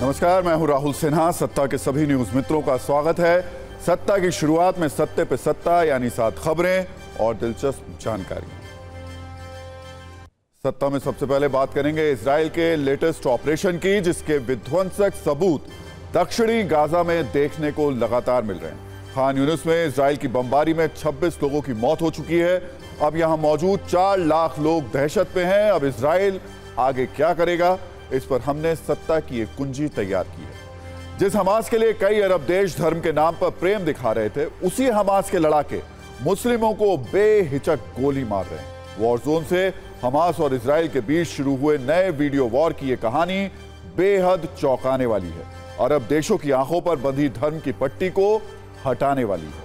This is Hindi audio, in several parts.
नमस्कार, मैं हूं राहुल सिन्हा। सत्ता के सभी न्यूज मित्रों का स्वागत है। सत्ता की शुरुआत में सत्ते पे सत्ता यानी 7 खबरें और दिलचस्प जानकारी। सत्ता में सबसे पहले बात करेंगे इजराइल के लेटेस्ट ऑपरेशन की, जिसके विध्वंसक सबूत दक्षिणी गाजा में देखने को लगातार मिल रहे हैं। खान यूनिस में इजराइल की बमबारी में 26 लोगों की मौत हो चुकी है। अब यहां मौजूद 4 लाख लोग दहशत में हैं। अब इजराइल आगे क्या करेगा, इस पर हमने सत्ता की एक कुंजी तैयार की है। जिस हमास के लिए कई अरब देश धर्म के नाम पर प्रेम दिखा रहे थे, उसी हमास के लड़ाके मुस्लिमों को बेहिचक गोली मार रहे हैं। वॉर जोन से हमास और इजराइल के बीच शुरू हुए नए वीडियो वॉर की यह कहानी बेहद चौंकाने वाली है। अरब देशों की आंखों पर बंधी धर्म की पट्टी को हटाने वाली है।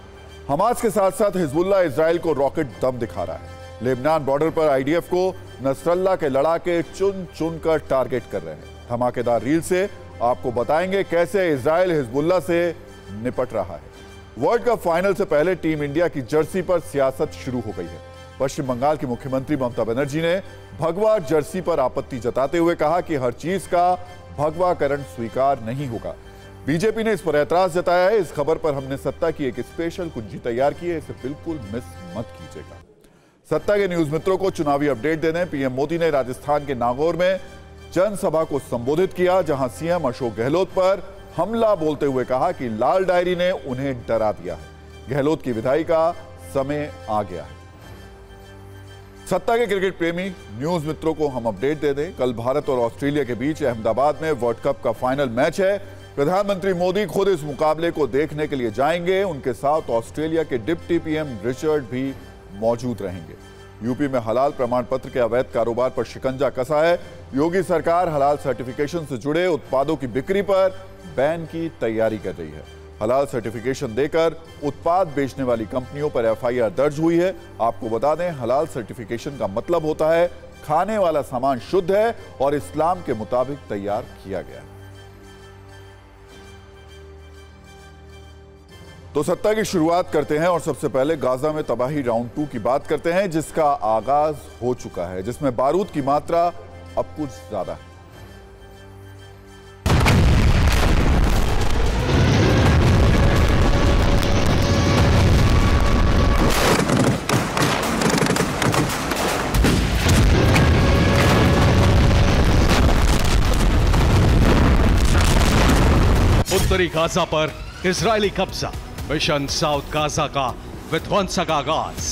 हमास के साथ साथ हिजबुल्लाह इजराइल को रॉकेट दम दिखा रहा है। लेबनान बॉर्डर पर आईडीएफ को नसरल्लाह के लड़ाके चुन चुन कर टारगेट कर रहे हैं। धमाकेदार रील से आपको बताएंगे कैसे इजराइल हिजबुल्लाह से निपट रहा है। वर्ल्ड कप फाइनल से पहले टीम इंडिया की जर्सी पर सियासत शुरू हो गई है। पश्चिम बंगाल की मुख्यमंत्री ममता बनर्जी ने भगवा जर्सी पर आपत्ति जताते हुए कहा कि हर चीज का भगवाकरण स्वीकार नहीं होगा। बीजेपी ने इस पर ऐतराज जताया है। इस खबर पर हमने सत्ता की एक स्पेशल कुंजी तैयार की है, इसे बिल्कुल मिस मत कीजिएगा। सत्ता के न्यूज मित्रों को चुनावी अपडेट देने पीएम मोदी ने राजस्थान के नागौर में जनसभा को संबोधित किया, जहां सीएम अशोक गहलोत पर हमला बोलते हुए कहा कि लाल डायरी ने उन्हें डरा दिया है। गहलोत की विदाई का समय आ गया है। सत्ता के क्रिकेट प्रेमी न्यूज मित्रों को हम अपडेट दे दें। कल भारत और ऑस्ट्रेलिया के बीच अहमदाबाद में वर्ल्ड कप का फाइनल मैच है। प्रधानमंत्री मोदी खुद इस मुकाबले को देखने के लिए जाएंगे। उनके साथ ऑस्ट्रेलिया के डिप्टी पीएम रिचर्ड भी मौजूद रहेंगे। यूपी में हलाल प्रमाण पत्र के अवैध कारोबार पर शिकंजा कसा है। योगी सरकार हलाल सर्टिफिकेशन से जुड़े उत्पादों की बिक्री पर बैन की तैयारी कर रही है। हलाल सर्टिफिकेशन देकर उत्पाद बेचने वाली कंपनियों पर एफआईआर दर्ज हुई है। आपको बता दें, हलाल सर्टिफिकेशन का मतलब होता है खाने वाला सामान शुद्ध है और इस्लाम के मुताबिक तैयार किया गया है। तो सत्ता की शुरुआत करते हैं और सबसे पहले गाजा में तबाही राउंड 2 की बात करते हैं, जिसका आगाज हो चुका है, जिसमें बारूद की मात्रा अब कुछ ज्यादा है। उत्तरी गाजा पर इजरायली कब्जा। मिशन साउथ गाजा का विध्वंसक आगाज।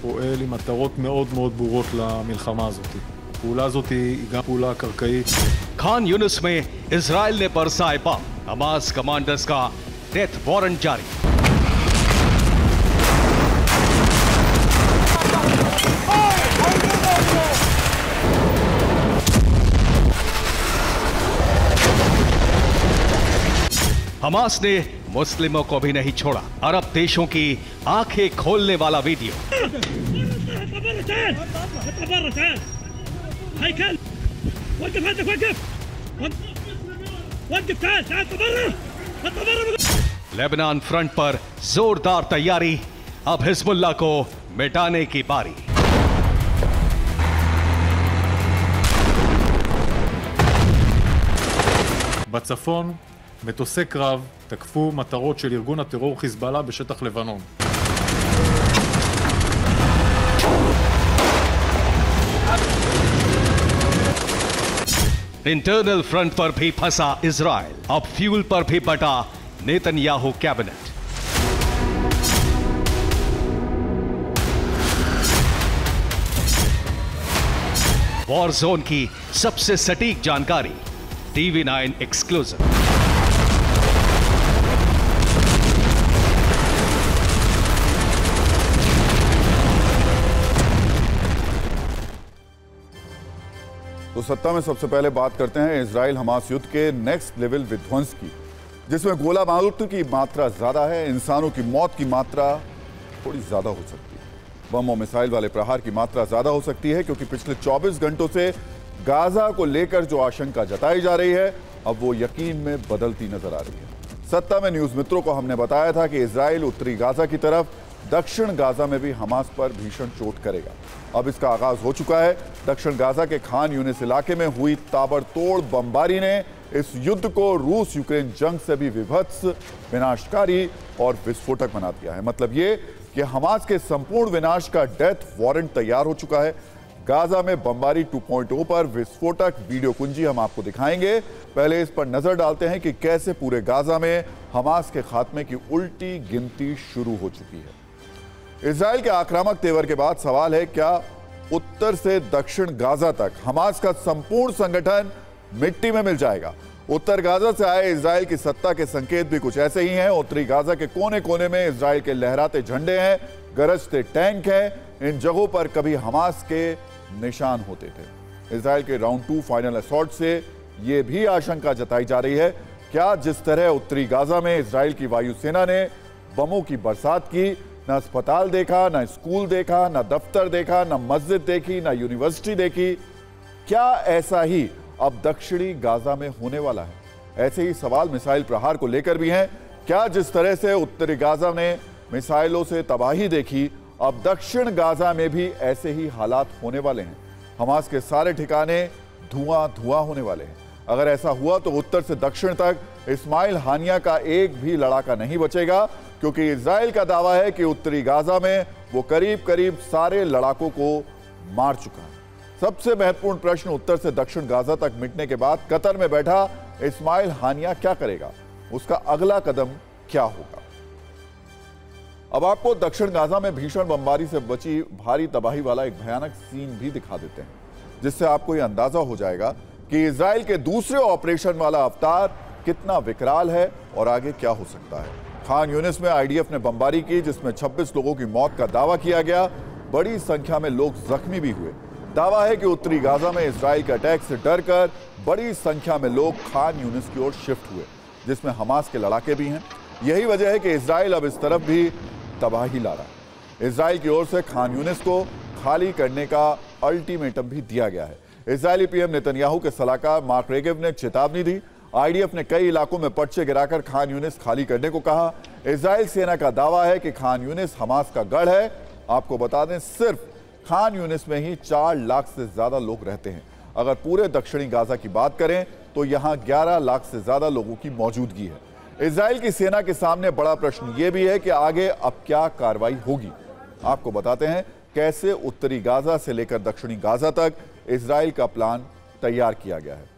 פועל עם מטרות מאוד מאוד ברורות למלחמה הזאת. הפעולה הזאת היא גם פעולה קרקעית. खान यूनिस में इजराइल ने बरसाए बम। हमास कमांडर्स का डेथ वारंट जारी। हमास ने मुस्लिमों को भी नहीं छोड़ा। अरब देशों की आंखें खोलने वाला वीडियो। लेबनान फ्रंट पर जोरदार तैयारी। अब हिजबुल्लाह को मिटाने की बारी। בצפון, מטוסי קרב תקפו מטרות של ארגון הטרור חיזבאללה בשטח לבנון. इंटरनल फ्रंट पर भी फंसा इजराइल। अब फ्यूल पर भी बटा नेतन्याहू कैबिनेट। वॉर जोन की सबसे सटीक जानकारी TV9 एक्सक्लूसिव। तो सत्ता में सबसे पहले बात करते हैं इजराइल हमास युद्ध के नेक्स्ट लेवल विध्वंस की, जिसमें गोला बारूद की मात्रा ज्यादा है, इंसानों की मौत की मात्रा थोड़ी ज्यादा हो सकती है। बम और मिसाइल वाले प्रहार की मात्रा ज्यादा हो सकती है, क्योंकि पिछले 24 घंटों से गाजा को लेकर जो आशंका जताई जा रही है, अब वो यकीन में बदलती नजर आ रही है। सत्ता में न्यूज मित्रों को हमने बताया था कि इजराइल उत्तरी गाजा की तरफ दक्षिण गाजा में भी हमास पर भीषण चोट करेगा। अब इसका आगाज हो चुका है। दक्षिण गाजा के खान यूनिस इलाके में हुई ताबड़तोड़ बमबारी ने इस युद्ध को रूस यूक्रेन जंग से भी विभत्स, विनाशकारी और विस्फोटक बना दिया है। मतलब ये कि हमास के संपूर्ण विनाश का डेथ वारंट तैयार हो चुका है। गाजा में बमबारी 2.0 पर विस्फोटक वीडियो कुंजी हम आपको दिखाएंगे। पहले इस पर नजर डालते हैं कि कैसे पूरे गाजा में हमास के खात्मे की उल्टी गिनती शुरू हो चुकी है। इजराइल के आक्रामक तेवर के बाद सवाल है, क्या उत्तर से दक्षिण गाजा तक हमास का संपूर्ण संगठन मिट्टी में मिल जाएगा? उत्तर गाजा से आए इजराइल की सत्ता के संकेत भी कुछ ऐसे ही हैं। उत्तरी गाजा के कोने कोने में इजराइल के लहराते झंडे हैं, गरजते टैंक हैं। इन जगहों पर कभी हमास के निशान होते थे। इजराइल के राउंड 2 फाइनल असॉल्ट से यह भी आशंका जताई जा रही है, क्या जिस तरह उत्तरी गाजा में इजराइल की वायुसेना ने बमों की बरसात की, ना अस्पताल देखा, ना स्कूल देखा, ना दफ्तर देखा, ना मस्जिद देखी, ना यूनिवर्सिटी देखी, क्या ऐसा ही अब दक्षिणी गाजा में होने वाला है? ऐसे ही सवाल मिसाइल प्रहार को लेकर भी हैं। क्या जिस तरह से उत्तरी गाजा ने मिसाइलों से तबाही देखी, अब दक्षिण गाजा में भी ऐसे ही हालात होने वाले हैं? हमास के सारे ठिकाने धुआं धुआं होने वाले हैं। अगर ऐसा हुआ तो उत्तर से दक्षिण तक इस्माइल हानिया का एक भी लड़ाका नहीं बचेगा, क्योंकि इजराइल का दावा है कि उत्तरी गाजा में वो करीब करीब सारे लड़ाकों को मार चुका है। सबसे महत्वपूर्ण प्रश्न, उत्तर से दक्षिण गाजा तक मिटने के बाद कतर में बैठा इस्माइल हानिया क्या करेगा? उसका अगला कदम क्या होगा? अब आपको दक्षिण गाजा में भीषण बमबारी से बची भारी तबाही वाला एक भयानक सीन भी दिखा देते हैं, जिससे आपको यह अंदाजा हो जाएगा कि इजराइल के दूसरे ऑपरेशन वाला अवतार कितना विकराल है और आगे क्या हो सकता है। खान यूनिस में आईडीएफ ने बमबारी की, जिसमें 26 लोगों की मौत का दावा किया गया। बड़ी संख्या में लोग जख्मी भी हुए। दावा है कि उत्तरी गाजा में इजराइल के अटैक से डरकर बड़ी संख्या में लोग खान यूनिस की ओर शिफ्ट हुए, जिसमें हमास के लड़ाके भी हैं। यही वजह है कि इजराइल अब इस तरफ भी तबाही ला रहा है। इजराइल की ओर से खान यूनिस को खाली करने का अल्टीमेटम भी दिया गया है। इजरायली पीएम नेतन्याहू के सलाहकार मार्क रेगेव ने चेतावनी दी। आईडीएफ ने कई इलाकों में पर्चे गिराकर खान यूनिस खाली करने को कहा। इजराइल सेना का दावा है कि खान यूनिस हमास का गढ़ है। आपको बता दें, सिर्फ खान यूनिस में ही 4 लाख से ज्यादा लोग रहते हैं। अगर पूरे दक्षिणी गाजा की बात करें तो यहां 11 लाख से ज्यादा लोगों की मौजूदगी है। इजराइल की सेना के सामने बड़ा प्रश्न यह भी है कि आगे अब क्या कार्रवाई होगी। आपको बताते हैं कैसे उत्तरी गाजा से लेकर दक्षिणी गाजा तक इजराइल का प्लान तैयार किया गया है।